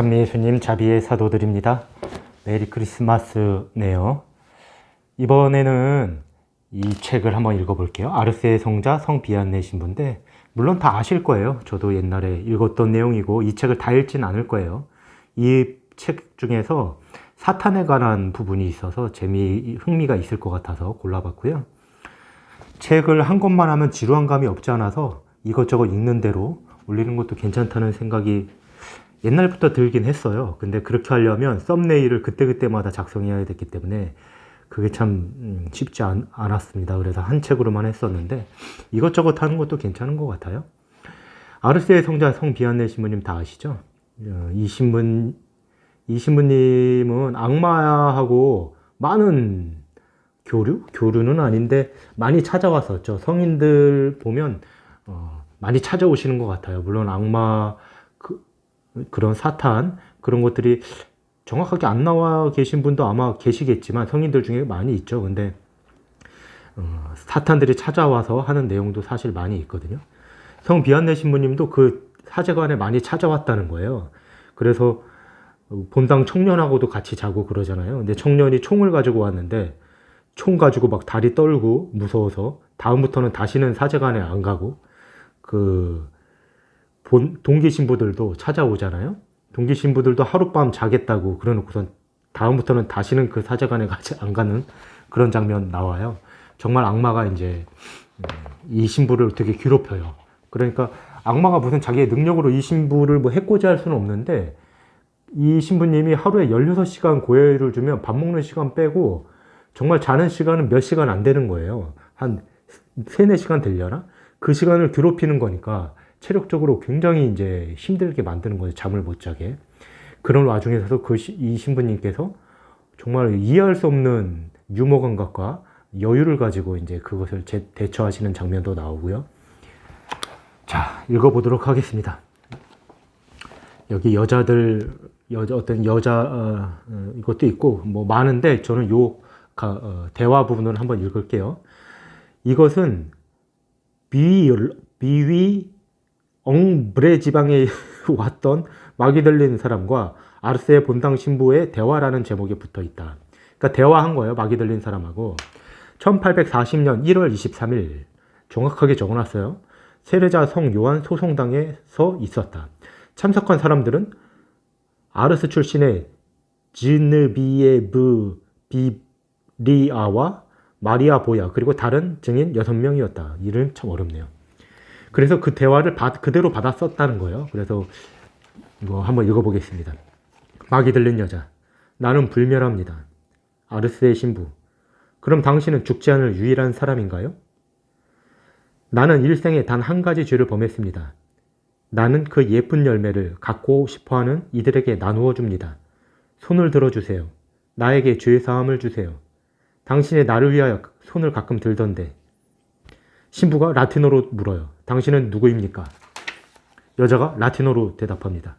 찬미 예수님 자비의 사도들입니다. 메리 크리스마스네요. 이번에는 이 책을 한번 읽어볼게요. 아르세의 성자 성비안네 신부인데 물론 다 아실 거예요. 저도 옛날에 읽었던 내용이고 이 책을 다 읽진 않을 거예요. 이 책 중에서 사탄에 관한 부분이 있어서 흥미가 있을 것 같아서 골라봤고요. 책을 한 권만 하면 지루한 감이 없지 않아서 이것저것 읽는 대로 올리는 것도 괜찮다는 생각이 옛날부터 들긴 했어요. 근데 그렇게 하려면 썸네일을 그때그때마다 작성해야 됐기 때문에 그게 참 쉽지 않았습니다. 그래서 한 책으로만 했었는데 이것저것 하는 것도 괜찮은 것 같아요. 아르세의 성자 성비안네 신부님 다 아시죠? 이 신부님은 악마하고 많은 교류는 아닌데 많이 찾아왔었죠. 성인들 보면 많이 찾아오시는 것 같아요. 물론 악마 그런 사탄 그런 것들이 정확하게 안 나와 계신 분도 아마 계시겠지만 성인들 중에 많이 있죠. 근데 사탄들이 찾아와서 하는 내용도 사실 많이 있거든요. 성비안네 신부님도 그 사제관에 많이 찾아왔다는 거예요. 그래서 본당 청년하고도 같이 자고 그러잖아요. 근데 청년이 총을 가지고 왔는데 총 가지고 막 다리 떨고 무서워서 다음부터는 다시는 사제관에 안 가고 동기 신부들도 찾아오잖아요. 동기 신부들도 하룻밤 자겠다고 그래놓고선 다음부터는 다시는 그 사제관에 안 가는 그런 장면 나와요. 정말 악마가 이제 이 신부를 되게 괴롭혀요. 그러니까 악마가 무슨 자기의 능력으로 이 신부를 뭐 해코지 할 수는 없는데 이 신부님이 하루에 16시간 고열을 주면 밥 먹는 시간 빼고 정말 자는 시간은 몇 시간 안 되는 거예요. 한 3, 4시간 되려나? 그 시간을 괴롭히는 거니까 체력적으로 굉장히 이제 힘들게 만드는 거예요. 잠을 못 자게. 그런 와중에서도 이 신부님께서 정말 이해할 수 없는 유머 감각과 여유를 가지고 이제 그것을 대처하시는 장면도 나오고요. 자, 읽어보도록 하겠습니다. 여기 어떤 여자, 이것도 있고, 뭐 많은데 저는 대화 부분을 한번 읽을게요. 이것은 비위 엉브레 지방에 왔던 마기들린 사람과 아르세 본당 신부의 대화라는 제목에 붙어 있다. 그러니까 대화한 거예요. 마기들린 사람하고. 1840년 1월 23일 정확하게 적어놨어요. 세례자 성 요한 소송당에서 있었다. 참석한 사람들은 아르스 출신의 지느비에브 비리아와 마리아 보야 그리고 다른 증인 6명이었다. 이름 참 어렵네요. 그래서 그 대화를 그대로 받아 썼다는 거예요. 그래서 이거 한번 읽어보겠습니다. 막이 들린 여자. 나는 불멸합니다. 아르스의 신부. 그럼 당신은 죽지 않을 유일한 사람인가요? 나는 일생에 단 한 가지 죄를 범했습니다. 나는 그 예쁜 열매를 갖고 싶어하는 이들에게 나누어 줍니다. 손을 들어주세요. 나에게 죄사함을 주세요. 당신이 나를 위하여 손을 가끔 들던데. 신부가 라틴어로 물어요. 당신은 누구입니까? 여자가 라틴어로 대답합니다.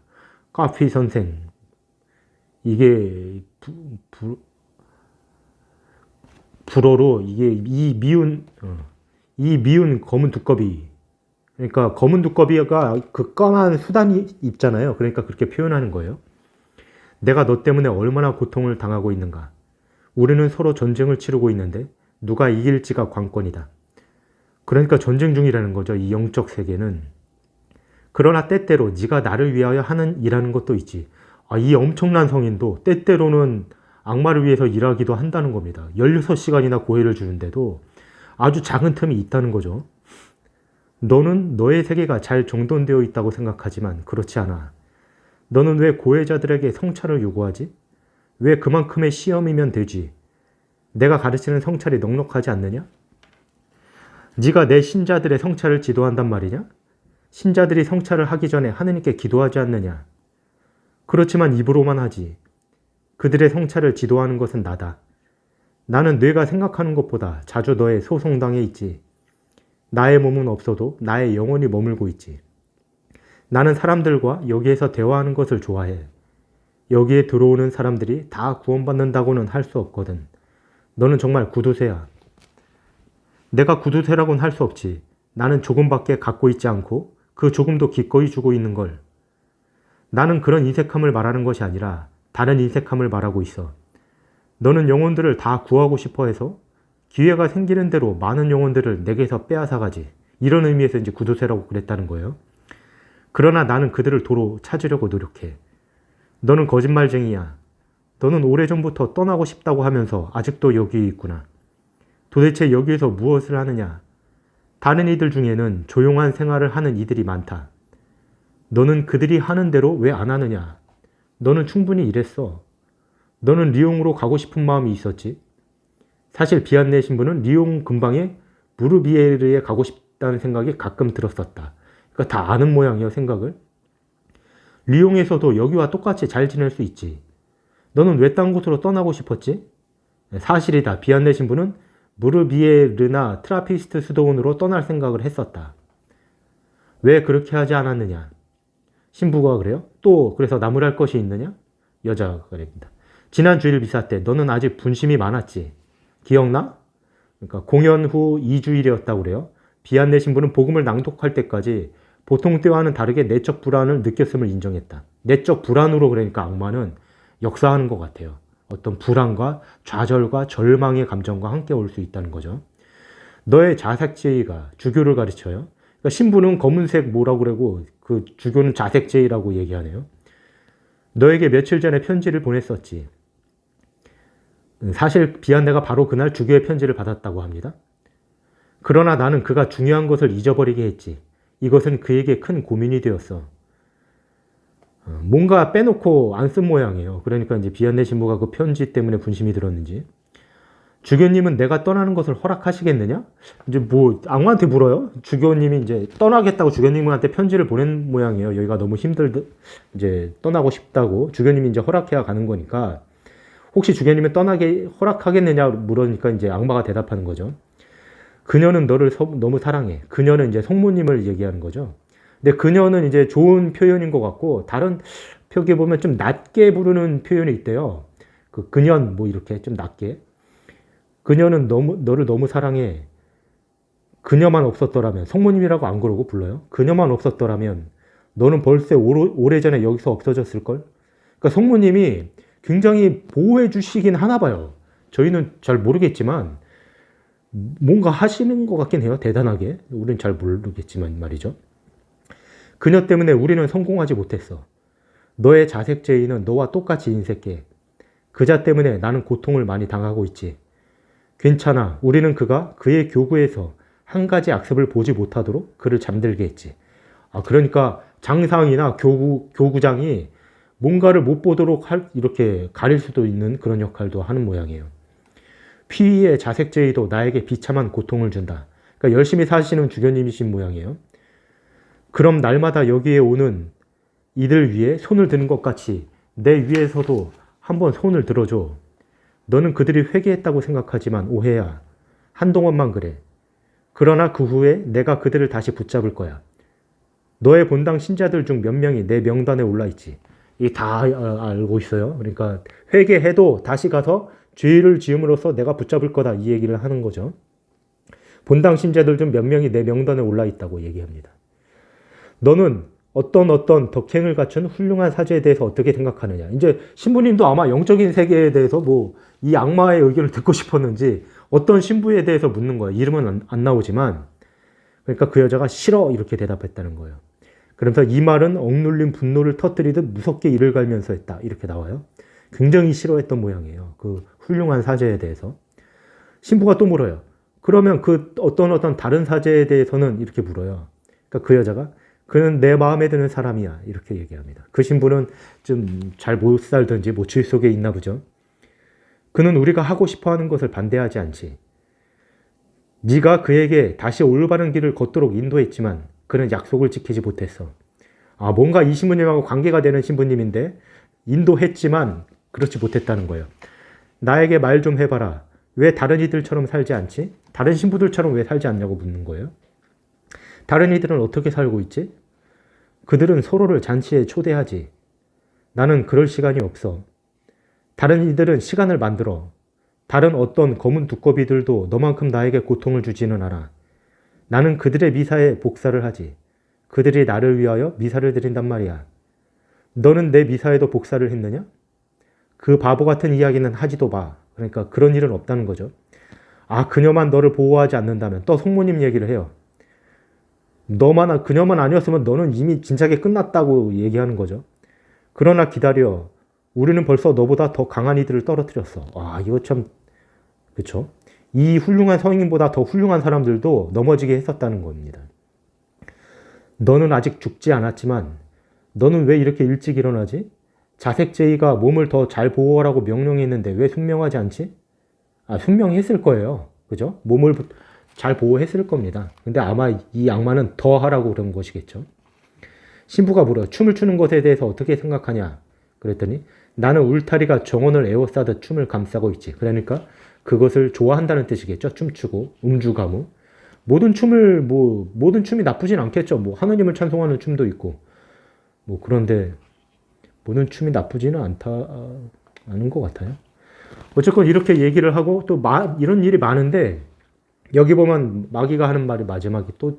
카피 선생. 이게 불어로 이게 이 미운 검은 두꺼비. 그러니까 검은 두꺼비가 그 까만 수단이 있잖아요. 그러니까 그렇게 표현하는 거예요. 내가 너 때문에 얼마나 고통을 당하고 있는가. 우리는 서로 전쟁을 치르고 있는데 누가 이길지가 관건이다. 그러니까 전쟁 중이라는 거죠. 이 영적 세계는. 그러나 때때로 네가 나를 위하여 하는 일하는 것도 있지. 이 엄청난 성인도 때때로는 악마를 위해서 일하기도 한다는 겁니다. 16시간이나 고해를 주는데도 아주 작은 틈이 있다는 거죠. 너는 너의 세계가 잘 정돈되어 있다고 생각하지만 그렇지 않아. 너는 왜 고해자들에게 성찰을 요구하지? 왜 그만큼의 시험이면 되지? 내가 가르치는 성찰이 넉넉하지 않느냐? 네가 내 신자들의 성찰을 지도한단 말이냐? 신자들이 성찰을 하기 전에 하느님께 기도하지 않느냐? 그렇지만 입으로만 하지. 그들의 성찰을 지도하는 것은 나다. 나는 네가 생각하는 것보다 자주 너의 소송당에 있지. 나의 몸은 없어도 나의 영혼이 머물고 있지. 나는 사람들과 여기에서 대화하는 것을 좋아해. 여기에 들어오는 사람들이 다 구원받는다고는 할 수 없거든. 너는 정말 구두쇠야. 내가 구두쇠라고는 할 수 없지. 나는 조금밖에 갖고 있지 않고 그 조금도 기꺼이 주고 있는 걸. 나는 그런 인색함을 말하는 것이 아니라 다른 인색함을 말하고 있어. 너는 영혼들을 다 구하고 싶어 해서 기회가 생기는 대로 많은 영혼들을 내게서 빼앗아가지. 이런 의미에서 이제 구두쇠라고 그랬다는 거예요. 그러나 나는 그들을 도로 찾으려고 노력해. 너는 거짓말쟁이야. 너는 오래전부터 떠나고 싶다고 하면서 아직도 여기 있구나. 도대체 여기에서 무엇을 하느냐? 다른 이들 중에는 조용한 생활을 하는 이들이 많다. 너는 그들이 하는 대로 왜 안 하느냐? 너는 충분히 일했어. 너는 리옹으로 가고 싶은 마음이 있었지. 사실 비안네 신부는 리옹 근방에 무르비에르에 가고 싶다는 생각이 가끔 들었었다. 그러니까 다 아는 모양이에요, 생각을. 리옹에서도 여기와 똑같이 잘 지낼 수 있지. 너는 왜 딴 곳으로 떠나고 싶었지? 사실이다. 비안네 신부는 무르비에르나 트라피스트 수도원으로 떠날 생각을 했었다. 왜 그렇게 하지 않았느냐? 신부가 그래요? 또 그래서 나무랄 것이 있느냐? 여자가 그럽니다. 지난 주일 미사 때 너는 아직 분심이 많았지. 기억나? 그러니까 공연 후 2주일이었다고 그래요. 비안네 신부는 복음을 낭독할 때까지 보통 때와는 다르게 내적 불안을 느꼈음을 인정했다. 내적 불안으로 그러니까 악마는 역사하는 것 같아요. 어떤 불안과 좌절과 절망의 감정과 함께 올 수 있다는 거죠. 너의 자색제의가 주교를 가르쳐요. 그러니까 신부는 검은색 뭐라고 그러고 그 주교는 자색제의라고 얘기하네요. 너에게 며칠 전에 편지를 보냈었지. 사실 비안네가 바로 그날 주교의 편지를 받았다고 합니다. 그러나 나는 그가 중요한 것을 잊어버리게 했지. 이것은 그에게 큰 고민이 되었어. 뭔가 빼놓고 안 쓴 모양이에요. 그러니까 이제 비안네 신부가 그 편지 때문에 분심이 들었는지. 주교님은 내가 떠나는 것을 허락하시겠느냐? 이제 뭐 악마한테 물어요. 주교님이 이제 떠나겠다고 주교님한테 편지를 보낸 모양이에요. 여기가 너무 이제 떠나고 싶다고 주교님이 이제 허락해야 가는 거니까 혹시 주교님이 떠나게 허락하겠느냐 물으니까 이제 악마가 대답하는 거죠. 그녀는 너를 너무 사랑해. 그녀는 이제 성모님을 얘기하는 거죠. 근데 그녀는 이제 좋은 표현인 것 같고 다른 표기에 보면 좀 낮게 부르는 표현이 있대요. 그 그년 뭐 이렇게 좀 낮게. 그녀는 너를 너무 사랑해. 그녀만 없었더라면 성모님이라고 안 그러고 불러요. 그녀만 없었더라면 너는 벌써 오래전에 여기서 없어졌을걸. 그러니까 성모님이 굉장히 보호해 주시긴 하나 봐요. 저희는 잘 모르겠지만 뭔가 하시는 것 같긴 해요. 대단하게. 우리는 잘 모르겠지만 말이죠. 그녀 때문에 우리는 성공하지 못했어. 너의 자색제의는 너와 똑같이 인색해. 그자 때문에 나는 고통을 많이 당하고 있지. 괜찮아. 우리는 그가 그의 교구에서 한 가지 악습을 보지 못하도록 그를 잠들게 했지. 그러니까 장상이나 교구장이 뭔가를 못 보도록 이렇게 가릴 수도 있는 그런 역할도 하는 모양이에요. 피의 자색제의도 나에게 비참한 고통을 준다. 그러니까 열심히 사시는 주교님이신 모양이에요. 그럼 날마다 여기에 오는 이들 위에 손을 드는 것 같이 내 위에서도 한번 손을 들어줘. 너는 그들이 회개했다고 생각하지만 오해야. 한동안만 그래. 그러나 그 후에 내가 그들을 다시 붙잡을 거야. 너의 본당 신자들 중 몇 명이 내 명단에 올라있지. 이게 다 알고 있어요. 그러니까 회개해도 다시 가서 죄를 지음으로써 내가 붙잡을 거다. 이 얘기를 하는 거죠. 본당 신자들 중 몇 명이 내 명단에 올라있다고 얘기합니다. 너는 어떤 덕행을 갖춘 훌륭한 사제에 대해서 어떻게 생각하느냐. 이제 신부님도 아마 영적인 세계에 대해서 뭐 이 악마의 의견을 듣고 싶었는지 어떤 신부에 대해서 묻는 거예요. 이름은 안 나오지만 그러니까 그 여자가 싫어 이렇게 대답했다는 거예요. 그러면서 이 말은 억눌린 분노를 터뜨리듯 무섭게 이를 갈면서 했다. 이렇게 나와요. 굉장히 싫어했던 모양이에요. 그 훌륭한 사제에 대해서. 신부가 또 물어요. 그러면 그 어떤 다른 사제에 대해서는 이렇게 물어요. 그러니까 그 여자가 그는 내 마음에 드는 사람이야. 이렇게 얘기합니다. 그 신부는 좀 잘 못 살든지 뭐 주의 속에 있나 보죠. 그는 우리가 하고 싶어하는 것을 반대하지 않지. 네가 그에게 다시 올바른 길을 걷도록 인도했지만 그는 약속을 지키지 못했어. 뭔가 이 신부님하고 관계가 되는 신부님인데 인도했지만 그렇지 못했다는 거예요. 나에게 말 좀 해봐라. 왜 다른 이들처럼 살지 않지? 다른 신부들처럼 왜 살지 않냐고 묻는 거예요. 다른 이들은 어떻게 살고 있지? 그들은 서로를 잔치에 초대하지. 나는 그럴 시간이 없어. 다른 이들은 시간을 만들어. 다른 어떤 검은 두꺼비들도 너만큼 나에게 고통을 주지는 않아. 나는 그들의 미사에 복사를 하지. 그들이 나를 위하여 미사를 드린단 말이야. 너는 내 미사에도 복사를 했느냐? 그 바보 같은 이야기는 하지도 마. 그러니까 그런 일은 없다는 거죠. 아, 그녀만 너를 보호하지 않는다면 또 성모님 얘기를 해요. 그녀만 아니었으면 너는 이미 진작에 끝났다고 얘기하는 거죠. 그러나 기다려. 우리는 벌써 너보다 더 강한 이들을 떨어뜨렸어. 아, 이거 참, 그쵸? 이 훌륭한 성인보다 더 훌륭한 사람들도 넘어지게 했었다는 겁니다. 너는 아직 죽지 않았지만 너는 왜 이렇게 일찍 일어나지? 자색제의가 몸을 더 잘 보호하라고 명령했는데 왜 순명하지 않지? 아, 순명했을 거예요. 그죠? 몸을 잘 보호했을 겁니다. 근데 아마 이 악마는 더 하라고 그런 것이겠죠. 신부가 물어 춤을 추는 것에 대해서 어떻게 생각하냐? 그랬더니 나는 울타리가 정원을 에워싸듯 춤을 감싸고 있지. 그러니까 그것을 좋아한다는 뜻이겠죠. 춤추고 음주가무. 모든 춤이 나쁘진 않겠죠. 뭐 하느님을 찬송하는 춤도 있고. 뭐 그런데 모든 춤이 나쁘지는 않은 것 같아요. 어쨌건 이렇게 얘기를 하고 또 이런 일이 많은데 여기 보면 마귀가 하는 말이 마지막에 또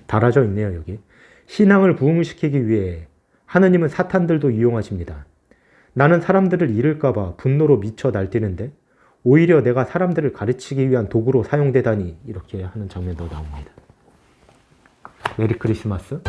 달아져 있네요. 여기. 신앙을 부흥시키기 위해 하느님은 사탄들도 이용하십니다. 나는 사람들을 잃을까 봐 분노로 미쳐 날뛰는데 오히려 내가 사람들을 가르치기 위한 도구로 사용되다니 이렇게 하는 장면도 나옵니다. 메리 크리스마스.